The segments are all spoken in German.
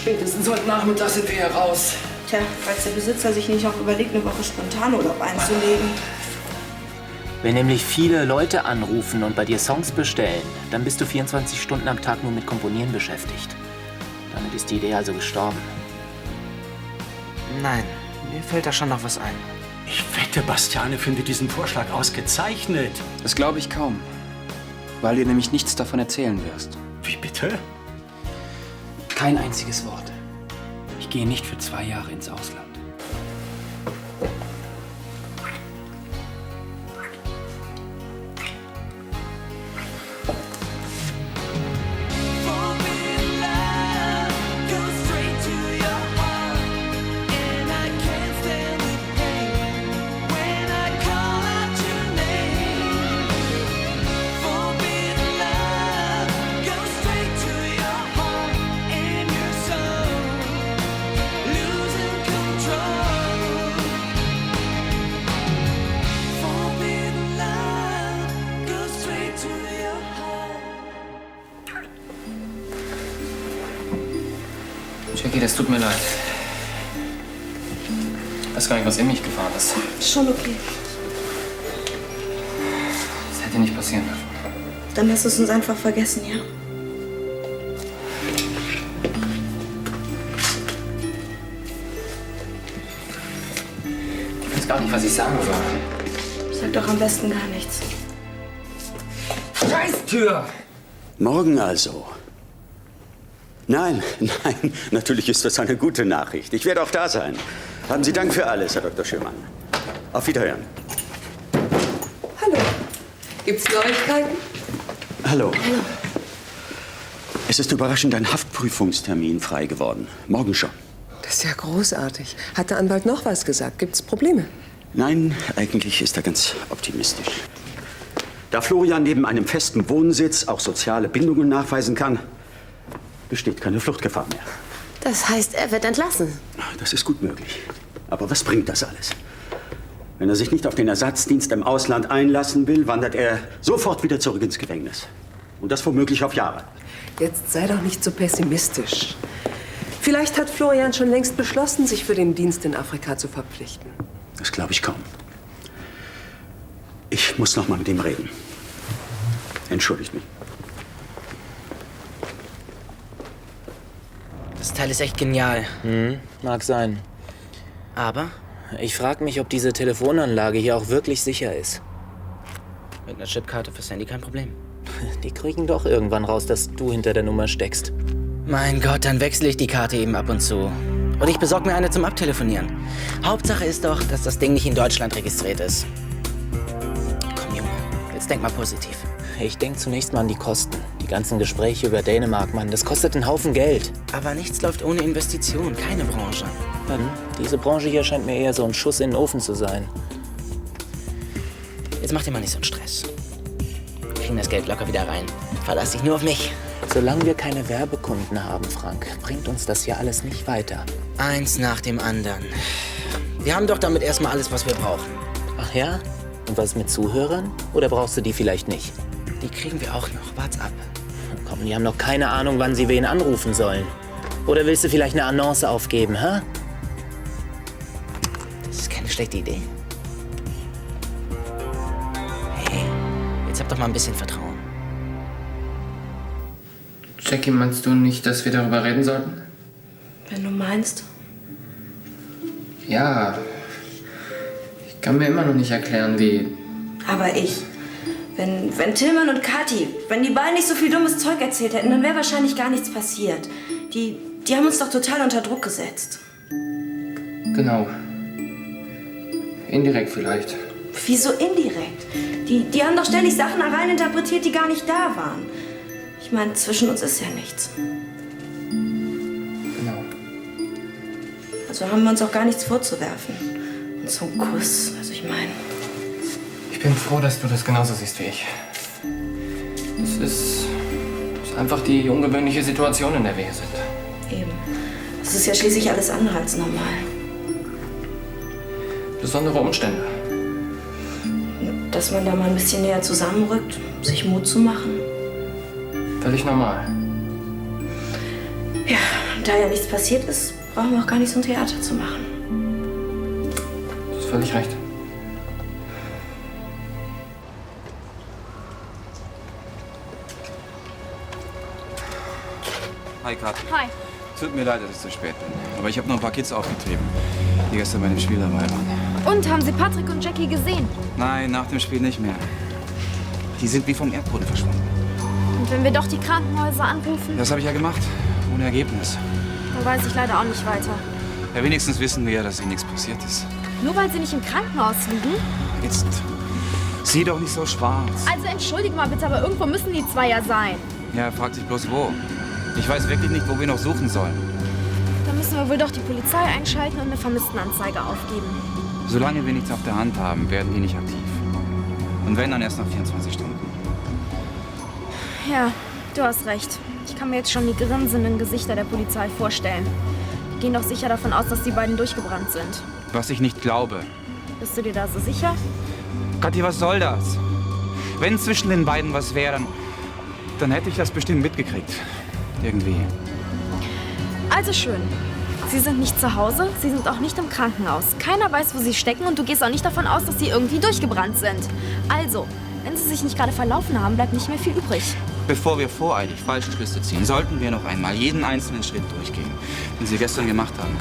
Spätestens heute Nachmittag sind wir hier raus. Tja, falls der Besitzer sich nicht noch überlegt, eine Woche Spontanurlaub einzulegen. Wenn nämlich viele Leute anrufen und bei dir Songs bestellen, dann bist du 24 Stunden am Tag nur mit Komponieren beschäftigt. Damit ist die Idee also gestorben. Nein, mir fällt da schon noch was ein. Ich wette, Bastiane findet diesen Vorschlag ausgezeichnet. Das glaube ich kaum. Weil du nämlich nichts davon erzählen wirst. Wie bitte? Kein einziges Wort. Ich gehe nicht für 2 Jahre ins Ausland. Jackie, das tut mir leid. Ich weiß gar nicht, was in mich gefahren ist. Schon okay. Das hätte nicht passieren dürfen. Dann lass es uns einfach vergessen, ja? Ich weiß gar nicht, was ich sagen soll. Sag doch am besten gar nichts. Scheißtür! Morgen also. Nein, nein, natürlich ist das eine gute Nachricht. Ich werde auch da sein. Haben Sie Dank für alles, Herr Dr. Schirmann. Auf Wiederhören. Hallo. Gibt's Neuigkeiten? Hallo. Es ist überraschend ein Haftprüfungstermin frei geworden. Morgen schon. Das ist ja großartig. Hat der Anwalt noch was gesagt? Gibt's Probleme? Nein, eigentlich ist er ganz optimistisch. Da Florian neben einem festen Wohnsitz auch soziale Bindungen nachweisen kann, besteht keine Fluchtgefahr mehr. Das heißt, er wird entlassen. Das ist gut möglich. Aber was bringt das alles? Wenn er sich nicht auf den Ersatzdienst im Ausland einlassen will, wandert er sofort wieder zurück ins Gefängnis. Und das womöglich auf Jahre. Jetzt sei doch nicht so pessimistisch. Vielleicht hat Florian schon längst beschlossen, sich für den Dienst in Afrika zu verpflichten. Das glaube ich kaum. Ich muss noch mal mit ihm reden. Entschuldigt mich. Das Teil ist echt genial. Mag sein. Aber Ich frage mich, ob diese Telefonanlage hier auch wirklich sicher ist. mit einer Chipkarte fürs Handy kein Problem. Die kriegen doch irgendwann raus, dass du hinter der Nummer steckst. Mein Gott, dann wechsle ich die Karte eben ab und zu. Und ich besorge mir eine zum Abtelefonieren. Hauptsache ist doch, dass das Ding nicht in Deutschland registriert ist. Komm, Junge, jetzt denk mal positiv. Ich denke zunächst mal an die Kosten. Die ganzen Gespräche über Dänemark, Mann, das kostet einen Haufen Geld. Aber nichts läuft ohne Investition, keine Branche. Diese Branche hier scheint mir eher so ein Schuss in den Ofen zu sein. Jetzt mach dir mal nicht so einen Stress. Wir kriegen das Geld locker wieder rein. Verlass dich nur auf mich. Solange wir keine Werbekunden haben, Frank, bringt uns das hier alles nicht weiter. Eins nach dem anderen. Wir haben doch damit erstmal alles, was wir brauchen. Ach ja? Und was mit Zuhörern? Oder brauchst du die vielleicht nicht? Die kriegen wir auch noch. Wart's ab. Komm, die haben noch keine Ahnung, wann sie wen anrufen sollen. Oder willst du vielleicht eine Annonce aufgeben, hä? Das ist keine schlechte Idee. Hey, jetzt hab doch mal ein bisschen Vertrauen. Jackie, meinst du nicht, dass wir darüber reden sollten? Wenn du meinst. Ja. Ich kann mir immer noch nicht erklären, wie... Aber ich. Wenn Tillmann und Kathi, wenn die beiden nicht so viel dummes Zeug erzählt hätten, dann wäre wahrscheinlich gar nichts passiert. Die haben uns doch total unter Druck gesetzt. Genau. Indirekt vielleicht. Wieso indirekt? Die haben doch ständig Sachen reininterpretiert, die gar nicht da waren. Ich meine, zwischen uns ist ja nichts. Genau. Also haben wir uns auch gar nichts vorzuwerfen. Und so ein Kuss, also ich meine... Ich bin froh, dass du das genauso siehst wie ich. Es ist einfach die ungewöhnliche Situation, in der wir hier sind. Eben. Das ist ja schließlich alles andere als normal. Besondere Umstände. Dass man da mal ein bisschen näher zusammenrückt, sich Mut zu machen. Völlig normal. Ja, Da ja nichts passiert ist, brauchen wir auch gar nicht so ein Theater zu machen. Du hast völlig recht. Hi, Kathi. Hi. Tut mir leid, dass ich so spät bin. Aber ich habe noch ein paar Kids aufgetrieben, die gestern bei dem Spiel dabei waren. Und, haben Sie Patrick und Jackie gesehen? Nein, nach dem Spiel nicht mehr. Die sind wie vom Erdboden verschwunden. Und wenn wir doch die Krankenhäuser anrufen? Das habe ich ja gemacht, ohne Ergebnis. Da weiß ich leider auch nicht weiter. Ja, wenigstens wissen wir ja, dass ihnen nichts passiert ist. Nur weil Sie nicht im Krankenhaus liegen? Jetzt sieh doch nicht so schwarz. Also entschuldige mal bitte, aber irgendwo müssen die zwei ja sein. Ja, er fragt sich bloß wo. Ich weiß wirklich nicht, wo wir noch suchen sollen. Dann müssen wir wohl doch die Polizei einschalten und eine Vermisstenanzeige aufgeben. Solange wir nichts auf der Hand haben, werden die nicht aktiv. Und wenn, dann erst nach 24 Stunden. Ja, du hast recht. Ich kann mir jetzt schon die grinsenden Gesichter der Polizei vorstellen. Die gehen doch sicher davon aus, dass die beiden durchgebrannt sind. Was ich nicht glaube. Bist du dir da so sicher? Kathi, was soll das? Wenn zwischen den beiden was wäre, dann hätte ich das bestimmt mitgekriegt. Irgendwie. Also schön. Sie sind nicht zu Hause, sie sind auch nicht im Krankenhaus. Keiner weiß, wo sie stecken und du gehst auch nicht davon aus, dass sie irgendwie durchgebrannt sind. Also, wenn sie sich nicht gerade verlaufen haben, bleibt nicht mehr viel übrig. Bevor wir voreilig falsche Schlüsse ziehen, sollten wir noch einmal jeden einzelnen Schritt durchgehen, den Sie gestern gemacht haben.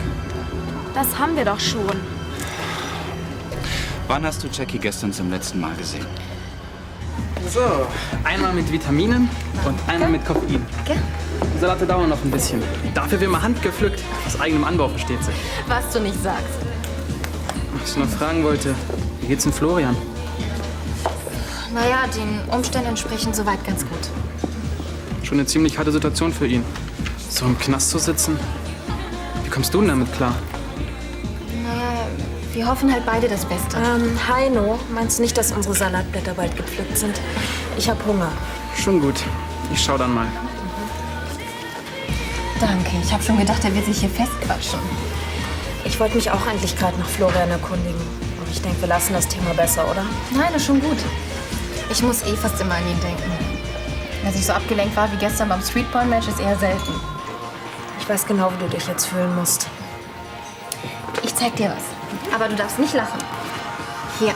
Das haben wir doch schon. Wann hast du Jackie gestern zum letzten Mal gesehen? So, einmal mit Vitaminen und einmal mit Koffein. Die Salate dauern noch ein bisschen. Dafür wird mal handgepflückt. Aus eigenem Anbau, versteht sich. Was du nicht sagst. Was ich noch fragen wollte, wie geht's denn Florian? Naja, den Umständen entsprechend soweit ganz gut. Schon eine ziemlich harte Situation für ihn. So im Knast zu sitzen. Wie kommst du denn damit klar? Naja, wir hoffen halt beide das Beste. Heino, meinst du nicht, dass unsere Salatblätter bald gepflückt sind? Ich hab Hunger. Schon gut. Ich schau dann mal. Danke, ich habe schon gedacht, er wird sich hier festquatschen. Ich wollte mich auch eigentlich gerade nach Florian erkundigen. Aber ich denke, wir lassen das Thema besser, oder? Nein, das ist schon gut. Ich muss eh fast immer an ihn denken. Dass ich so abgelenkt war wie gestern beim Streetball-Match ist eher selten. Ich weiß genau, wie du dich jetzt fühlen musst. Ich zeig dir was. Aber du darfst nicht lachen. Hier.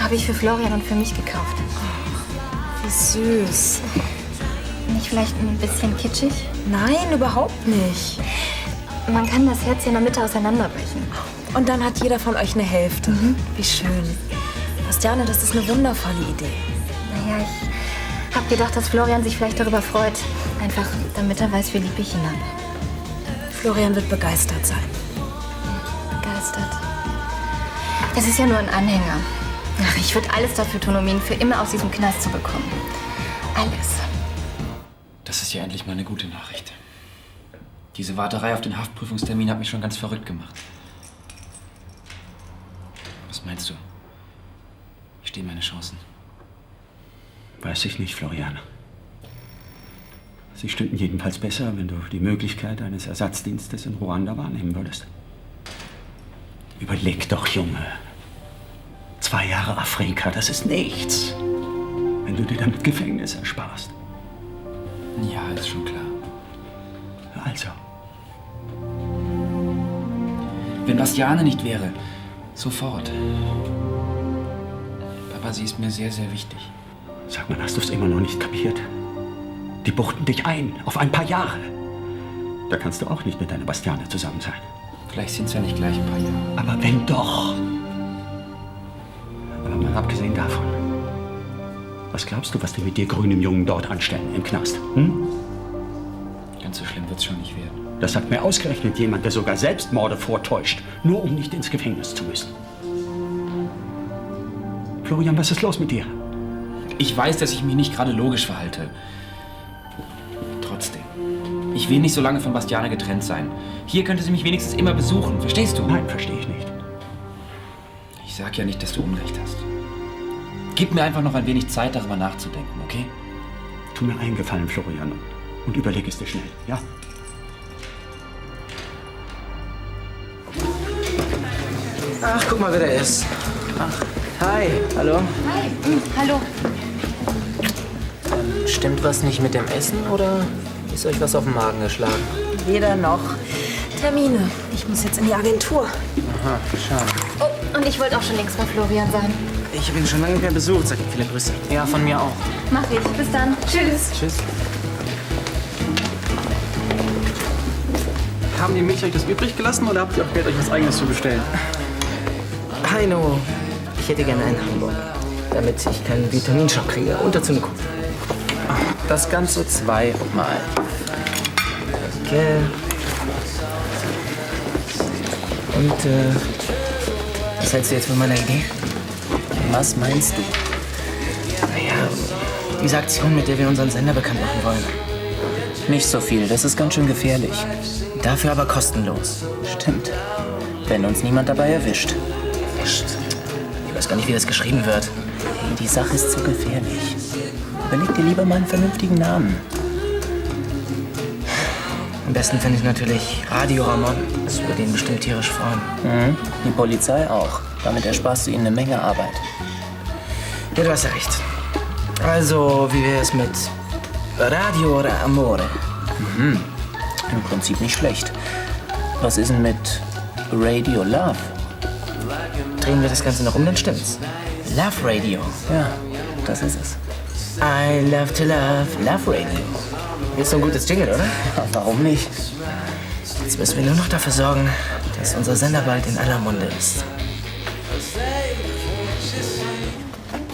Habe ich für Florian und für mich gekauft. Wie süß. Nicht vielleicht ein bisschen kitschig? Nein, überhaupt nicht. Man kann das Herz hier in der Mitte auseinanderbrechen. Und dann hat jeder von euch eine Hälfte. Wie schön. Bastiane, das ist eine wundervolle Idee. Naja, ich habe gedacht, dass Florian sich vielleicht darüber freut. Einfach, damit er weiß, wie lieb ich ihn habe. Florian wird begeistert sein. Begeistert. Das ist ja nur ein Anhänger. Ach, ich würde alles dafür tun, um ihn für immer aus diesem Knast zu bekommen. Alles. Das ist ja endlich mal eine gute Nachricht. Diese Warterei auf den Haftprüfungstermin hat mich schon ganz verrückt gemacht. Was meinst du? Wie stehen meine Chancen? Weiß ich nicht, Florian. Sie stünden jedenfalls besser, wenn du die Möglichkeit eines Ersatzdienstes in Ruanda wahrnehmen würdest. Überleg doch, Junge. 2 Jahre Afrika, das ist nichts. Wenn du dir damit Gefängnis ersparst. Ja, ist schon klar. Also. Wenn Bastiane nicht wäre, sofort. Papa, sie ist mir sehr, sehr wichtig. Sag mal, hast du es immer noch nicht kapiert? Die buchten dich ein, auf ein paar Jahre. Da kannst du auch nicht mit deiner Bastiane zusammen sein. Vielleicht sind es ja nicht gleich ein paar Jahre. Aber wenn doch. Aber mal abgesehen davon. Was glaubst du, was die mit dir grünen Jungen dort anstellen im Knast? Hm? Ganz so schlimm wird es schon nicht werden. Das hat mir ausgerechnet jemand, der sogar Selbstmorde vortäuscht, nur um nicht ins Gefängnis zu müssen. Florian, was ist los mit dir? Ich weiß, dass ich mich nicht gerade logisch verhalte. Trotzdem. Ich will nicht so lange von Bastiane getrennt sein. Hier könnte sie mich wenigstens immer besuchen. Verstehst du? Nein, verstehe ich nicht. Ich sag ja nicht, dass du Unrecht hast. Gib mir einfach noch ein wenig Zeit, darüber nachzudenken, okay? Tu mir einen Gefallen, Florian, und überleg es dir schnell, ja? Ach, guck mal, wer da ist. Ach, hi, hallo. Hi, hallo. Stimmt was nicht mit dem Essen, oder Ist euch was auf den Magen geschlagen? Weder noch. Termine. Ich muss jetzt in die Agentur. Aha, schade. Oh, und ich wollte auch schon längst bei Florian sein. Ich habe ihn schon lange nicht mehr besucht. Sag ihm viele Grüße. Ja, von mir auch. Mach ich. Bis dann. Tschüss. Tschüss. Haben die Milch euch das übrig gelassen oder habt ihr auch Geld, euch was Eigenes zu bestellen? Heino, ich hätte gerne einen Hamburger, damit ich keinen Vitaminschock kriege. Und dazu eine Kuh. Das Ganze 2-mal. Okay. Und, was hältst du jetzt von meiner Idee? Was meinst du? Naja, diese Aktion, mit der wir unseren Sender bekannt machen wollen. Nicht so viel, das ist ganz schön gefährlich. Dafür aber kostenlos. Stimmt. Wenn uns niemand dabei erwischt. Ich weiß gar nicht, wie das geschrieben wird. Hey, die Sache ist zu gefährlich. Überleg dir lieber mal einen vernünftigen Namen. Am besten finde ich natürlich Radio Ramon. Das würde ihn bestimmt tierisch freuen. Mhm. Die Polizei auch. Damit ersparst du ihnen eine Menge Arbeit. Ja, du hast ja recht. Also, wie wäre es mit Radio oder Amore? Mhm. Im Prinzip nicht schlecht. Was ist denn mit Radio Love? Drehen wir das Ganze noch um, dann stimmt's. Love Radio. Ja, das ist es. I love to love, Love Radio. Ist so ein gutes Jingle, oder? Ja, warum nicht? Jetzt müssen wir nur noch dafür sorgen, dass unser Sender bald in aller Munde ist.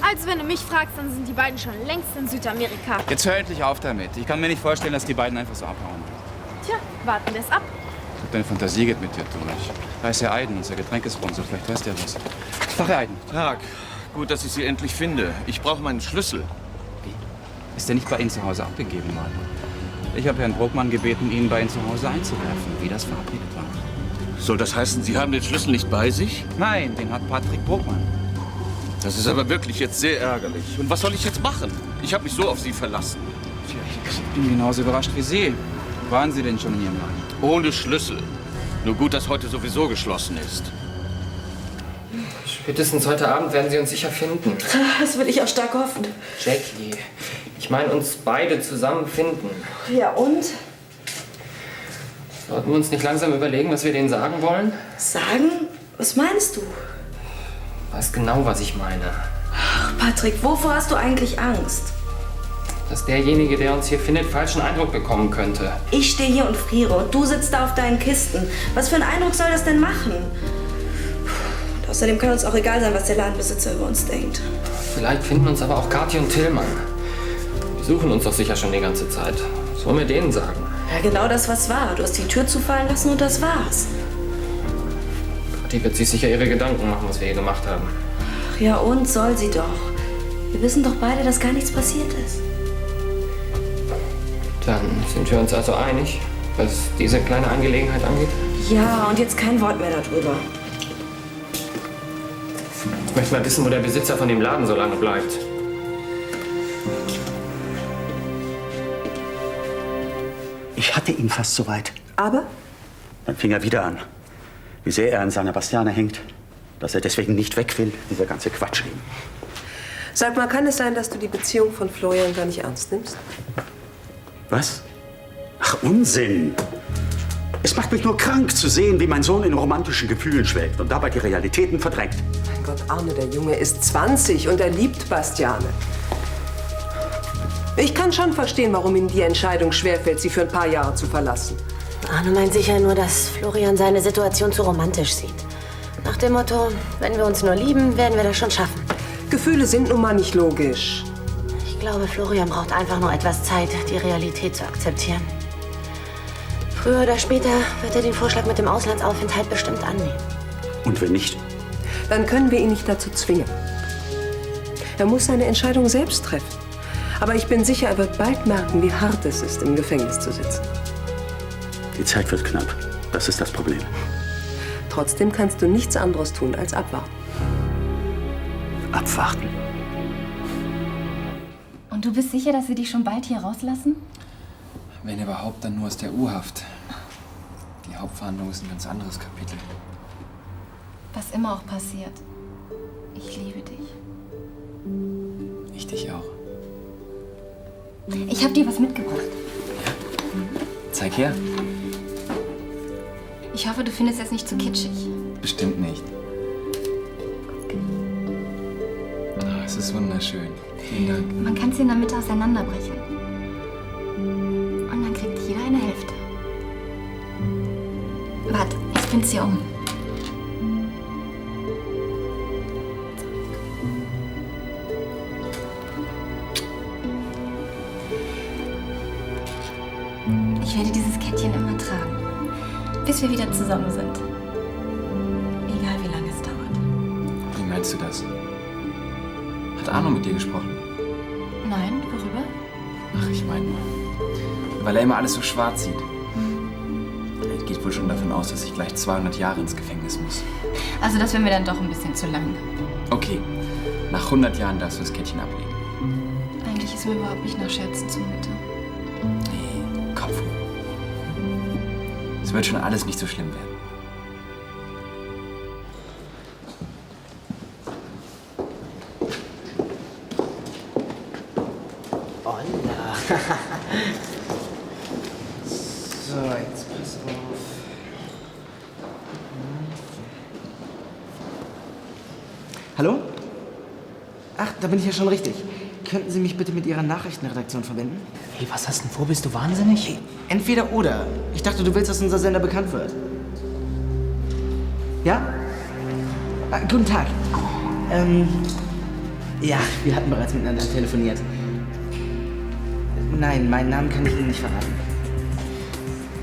Also wenn du mich fragst, dann sind die beiden schon längst in Südamerika. Jetzt hör endlich auf damit. Ich kann mir nicht vorstellen, dass die beiden einfach so abhauen. Tja, warten wir es ab. Deine Fantasie geht mit dir durch. Da ist Herr Eiden, unser Getränkesponsor. Vielleicht weiß der was. Tag, Herr Eiden. Tag. Gut, dass ich Sie endlich finde. Ich brauche meinen Schlüssel. Wie? Ist der nicht bei Ihnen zu Hause abgegeben worden? Ich habe Herrn Bruckmann gebeten, ihn bei Ihnen zu Hause einzuwerfen, wie das verabredet war. Soll das heißen, Sie haben den Schlüssel nicht bei sich? Nein, den hat Patrick Bruckmann. Das ist aber wirklich jetzt sehr ärgerlich. Und was soll ich jetzt machen? Ich habe mich so auf Sie verlassen. Tja, ich bin genauso überrascht wie Sie. Waren Sie denn schon in Ihrem Laden? Ohne Schlüssel. Nur gut, dass heute sowieso geschlossen ist. Spätestens heute Abend werden Sie uns sicher finden. Das will ich auch stark hoffen. Jackie, ich meine uns beide zusammen finden. Ja, und? Sollten wir uns nicht langsam überlegen, was wir denen sagen wollen? Sagen? Was meinst du? Weiß genau, was ich meine. Ach, Patrick, wovor hast du eigentlich Angst? Dass derjenige, der uns hier findet, falschen Eindruck bekommen könnte. Ich stehe hier und friere und du sitzt da auf deinen Kisten. Was für einen Eindruck soll das denn machen? Und außerdem kann uns auch egal sein, was der Ladenbesitzer über uns denkt. Vielleicht finden uns aber auch Kathi und Tillmann. Die suchen uns doch sicher schon die ganze Zeit. Was wollen wir denen sagen? Ja, genau das, was war. Du hast die Tür zufallen lassen und das war's. Die wird sich sicher ihre Gedanken machen, was wir hier gemacht haben. Ach ja, und soll sie doch. Wir wissen doch beide, dass gar nichts passiert ist. Dann sind wir uns also einig, was diese kleine Angelegenheit angeht? Ja, und jetzt kein Wort mehr darüber. Ich möchte mal wissen, wo der Besitzer von dem Laden so lange bleibt. Ich hatte ihn fast so weit. Aber? Dann fing er wieder an. Wie sehr er an seiner Bastiane hängt. Dass er deswegen nicht weg will. Dieser ganze Quatsch eben. Sag mal, kann es sein, dass du die Beziehung von Florian gar nicht ernst nimmst? Was? Ach, Unsinn. Es macht mich nur krank zu sehen, wie mein Sohn in romantischen Gefühlen schwelgt und dabei die Realitäten verdrängt. Mein Gott, Arne, der Junge ist 20 und er liebt Bastiane. Ich kann schon verstehen, warum ihm die Entscheidung schwerfällt, sie für ein paar Jahre zu verlassen. Arne meint sicher nur, dass Florian seine Situation zu romantisch sieht. Nach dem Motto, wenn wir uns nur lieben, werden wir das schon schaffen. Gefühle sind nun mal nicht logisch. Ich glaube, Florian braucht einfach nur etwas Zeit, die Realität zu akzeptieren. Früher oder später wird er den Vorschlag mit dem Auslandsaufenthalt bestimmt annehmen. Und wenn nicht? Dann können wir ihn nicht dazu zwingen. Er muss seine Entscheidung selbst treffen. Aber ich bin sicher, er wird bald merken, wie hart es ist, im Gefängnis zu sitzen. Die Zeit wird knapp. Das ist das Problem. Trotzdem kannst du nichts anderes tun, als abwarten. Abwarten? Und du bist sicher, dass sie dich schon bald hier rauslassen? Wenn überhaupt, dann nur aus der U-Haft. Die Hauptverhandlung ist ein ganz anderes Kapitel. Was immer auch passiert. Ich liebe dich. Ich dich auch. Ich habe dir was mitgebracht. Zeig her. Ich hoffe, du findest es nicht zu kitschig. Bestimmt nicht. Ah, es ist wunderschön. Vielen Dank. Man kann es in der Mitte auseinanderbrechen. Und dann kriegt jeder eine Hälfte. Warte, ich bind's hier um. Ich werde dieses Kettchen immer tragen, bis wir wieder zusammen sind. Egal, wie lange es dauert. Wie meinst du das? Hat Arno mit dir gesprochen? Nein, worüber? Ach, ich meine nur, weil er immer alles so schwarz sieht. Er geht wohl schon davon aus, dass ich gleich 200 Jahre ins Gefängnis muss. Also das wäre mir dann doch ein bisschen zu lang. Okay, nach 100 Jahren darfst du das Kettchen ablegen. Eigentlich ist mir überhaupt nicht nach Scherzen zumute. Nee, Kopf hoch. Es wird schon alles nicht so schlimm werden. Holla. So, jetzt pass auf. Hallo? Ach, da bin ich ja schon richtig. Könnten Sie mich bitte mit Ihrer Nachrichtenredaktion verbinden? Hey, was hast du denn vor? Bist du wahnsinnig? Hey, entweder oder. Ich dachte, du willst, dass unser Sender bekannt wird. Ja? Guten Tag. Ja, wir hatten bereits miteinander telefoniert. Nein, meinen Namen kann ich Ihnen nicht verraten.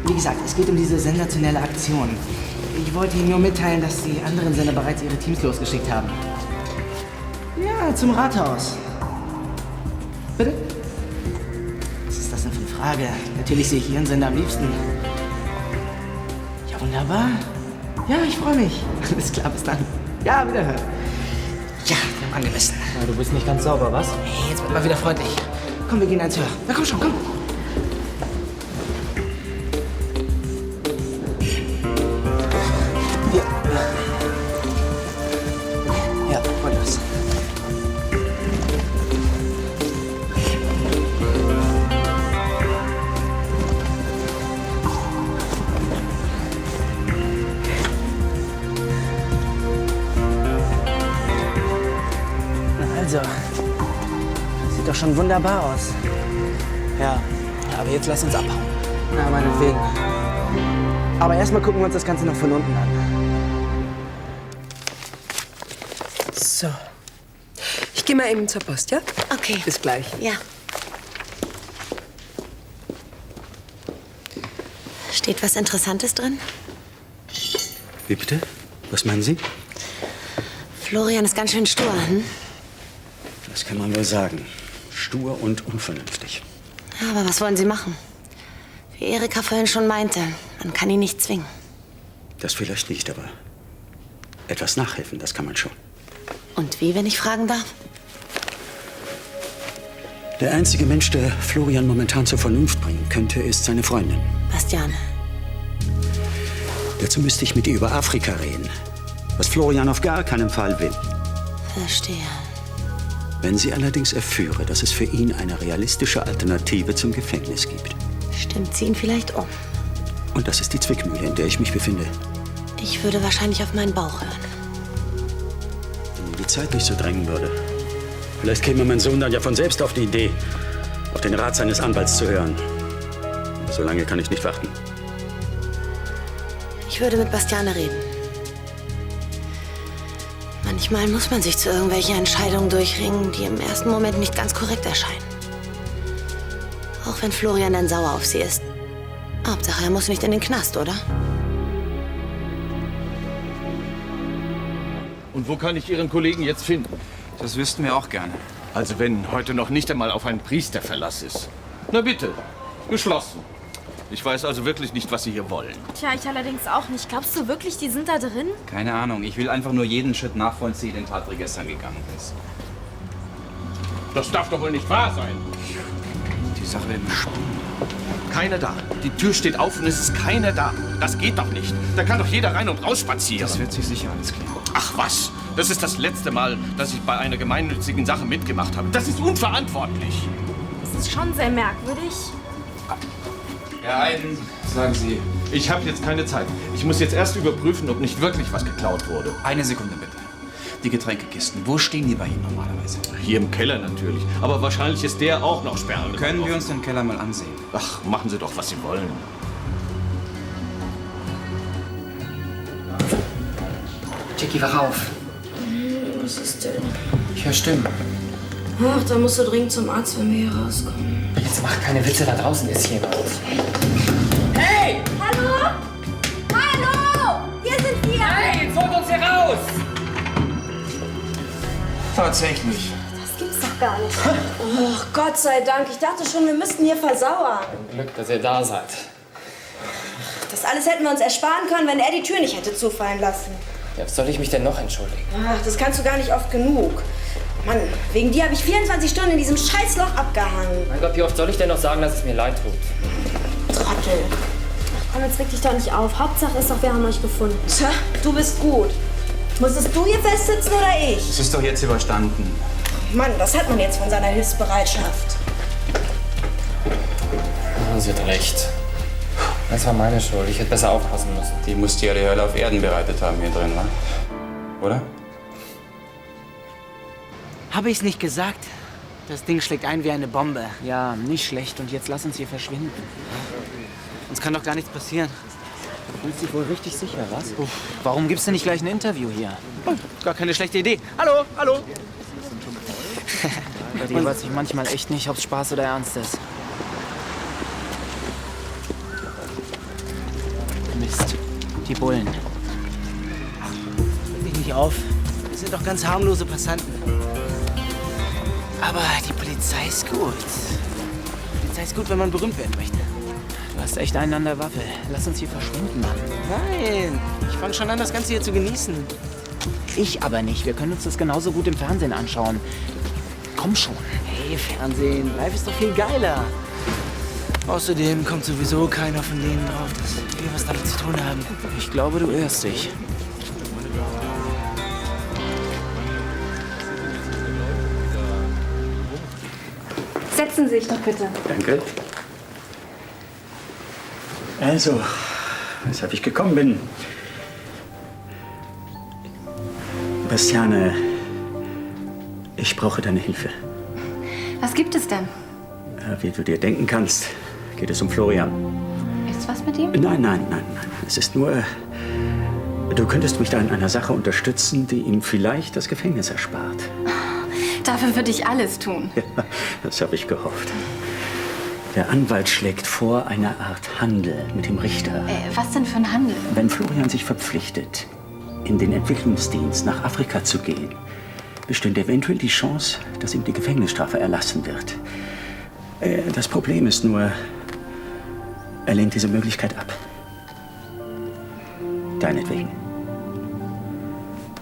Wie gesagt, es geht um diese sensationelle Aktion. Ich wollte Ihnen nur mitteilen, dass die anderen Sender bereits ihre Teams losgeschickt haben. Ja, zum Rathaus. Bitte? Was ist das denn für eine Frage? Natürlich sehe ich Ihren Sender am liebsten. Ja, wunderbar. Ja, ich freue mich. Alles klar, bis dann. Ja, wiederhören. Ja, wir haben angemessen. Du bist nicht ganz sauber, was? Hey, jetzt wird mal wieder freundlich. Komm, wir gehen eins höher. Na komm schon, komm. Hier. Ja, und los. Na also. Sieht doch schon wunderbar aus. Ja, aber jetzt lass uns abhauen. Na, meinetwegen. Aber erstmal gucken wir uns das Ganze noch von unten an. So. Ich gehe mal eben zur Post, ja? Okay. Bis gleich. Ja. Steht was Interessantes drin? Wie bitte? Was meinen Sie? Florian ist ganz schön stur, hm? Das kann man wohl sagen. Stur und unvernünftig. Ja, aber was wollen Sie machen? Wie Erika vorhin schon meinte, man kann ihn nicht zwingen. Das vielleicht nicht, aber etwas nachhelfen, das kann man schon. Und wie, wenn ich fragen darf? Der einzige Mensch, der Florian momentan zur Vernunft bringen könnte, ist seine Freundin. Bastiane. Dazu müsste ich mit ihr über Afrika reden. Was Florian auf gar keinen Fall will. Verstehe. Wenn sie allerdings erführe, dass es für ihn eine realistische Alternative zum Gefängnis gibt. Stimmt sie ihn vielleicht um? Und das ist die Zwickmühle, in der ich mich befinde. Ich würde wahrscheinlich auf meinen Bauch hören. Wenn die Zeit nicht so drängen würde. Vielleicht käme mein Sohn dann ja von selbst auf die Idee, auf den Rat seines Anwalts zu hören. So lange kann ich nicht warten. Ich würde mit Bastiane reden. Manchmal muss man sich zu irgendwelchen Entscheidungen durchringen, die im ersten Moment nicht ganz korrekt erscheinen. Auch wenn Florian dann sauer auf sie ist. Hauptsache, er muss nicht in den Knast, oder? Und wo kann ich Ihren Kollegen jetzt finden? Das wüssten wir auch gerne. Also wenn heute noch nicht einmal auf einen Priester Verlass ist. Na bitte, geschlossen. Ich weiß also wirklich nicht, was Sie hier wollen. Tja, ich allerdings auch nicht. Glaubst du wirklich, die sind da drin? Keine Ahnung. Ich will einfach nur jeden Schritt nachvollziehen, den Patrick gestern gegangen ist. Das darf doch wohl nicht wahr sein. Die Sache wird mir Keiner da. Die Tür steht auf und es ist keiner da. Das geht doch nicht. Da kann doch jeder rein und raus spazieren. Das wird sich sicher alles klären. Ach was, das ist das letzte Mal, dass ich bei einer gemeinnützigen Sache mitgemacht habe. Das ist unverantwortlich. Das ist schon sehr merkwürdig. Herr Eiden, sagen Sie. Ich habe jetzt keine Zeit. Ich muss jetzt erst überprüfen, ob nicht wirklich was geklaut wurde. Eine Sekunde bitte. Die Getränkekisten, wo stehen die bei Ihnen normalerweise? Hier im Keller natürlich. Aber wahrscheinlich ist der auch noch sperrangelweit. Können wir uns den Keller mal ansehen? Ach, machen Sie doch, was Sie wollen. Jackie, wach auf. Was ist denn? Ich höre Stimmen. Ach, da musst du dringend zum Arzt, wenn wir hier rauskommen. Jetzt mach keine Witze, da draußen ist jemand. Hey! Hallo? Hallo! Hier sind wir! Hey, jetzt holt uns hier raus! Tatsächlich. Das gibt's doch gar nicht. Oh, Gott sei Dank. Ich dachte schon, wir müssten hier versauern. Glück, dass ihr da seid. Das alles hätten wir uns ersparen können, wenn er die Tür nicht hätte zufallen lassen. Ja, was soll ich mich denn noch entschuldigen? Ach, das kannst du gar nicht oft genug. Mann, wegen dir habe ich 24 Stunden in diesem Scheißloch abgehangen. Mein Gott, wie oft soll ich denn noch sagen, dass es mir leid tut? Trottel. Komm, jetzt reg dich doch nicht auf. Hauptsache ist doch, wir haben euch gefunden. Tja, du bist gut. Musstest du hier festsitzen oder ich? Es ist doch jetzt überstanden. Mann, was hat man jetzt von seiner Hilfsbereitschaft? Sie hat recht. Das war meine Schuld. Ich hätte besser aufpassen müssen. Die musste ja die Hölle auf Erden bereitet haben hier drin, wa? Oder? Habe ich's nicht gesagt? Das Ding schlägt ein wie eine Bombe. Ja, nicht schlecht. Und jetzt lass uns hier verschwinden. Uns kann doch gar nichts passieren. Du fühlst dich wohl richtig sicher, was? Warum gibst du nicht gleich ein Interview hier? Gar keine schlechte Idee. Hallo, hallo. Bei dir weiß ich manchmal echt nicht, ob's Spaß oder Ernst ist. Mist. Die Bullen. Reg dich nicht auf. Wir sind doch ganz harmlose Passanten. Aber die Polizei ist gut. Die Polizei ist gut, wenn man berühmt werden möchte. Du hast echt einen an der Waffe. Lass uns hier verschwinden, Mann. Nein, ich fange schon an, das Ganze hier zu genießen. Ich aber nicht. Wir können uns das genauso gut im Fernsehen anschauen. Komm schon. Hey, Fernsehen, live ist doch viel geiler. Außerdem kommt sowieso keiner von denen drauf, dass wir was damit zu tun haben. Ich glaube, du irrst dich. Setzen Sie sich doch bitte. Danke. Also, weshalb ich gekommen bin. Bastiane, ich brauche deine Hilfe. Was gibt es denn? Wie du dir denken kannst, geht es um Florian. Ist was mit ihm? Nein. Es ist nur, du könntest mich da in einer Sache unterstützen, die ihm vielleicht das Gefängnis erspart. Dafür würde ich alles tun. Ja, das habe ich gehofft. Der Anwalt schlägt vor, eine Art Handel mit dem Richter. Was denn für ein Handel? Wenn Florian sich verpflichtet, in den Entwicklungsdienst nach Afrika zu gehen, bestünde eventuell die Chance, dass ihm die Gefängnisstrafe erlassen wird. Das Problem ist nur, er lehnt diese Möglichkeit ab. Deinetwegen.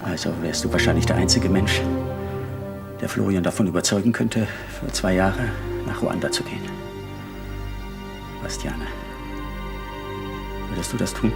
Also wärst du wahrscheinlich der einzige Mensch, der Florian davon überzeugen könnte, für 2 Jahre nach Ruanda zu gehen. Bastiane, würdest du das tun?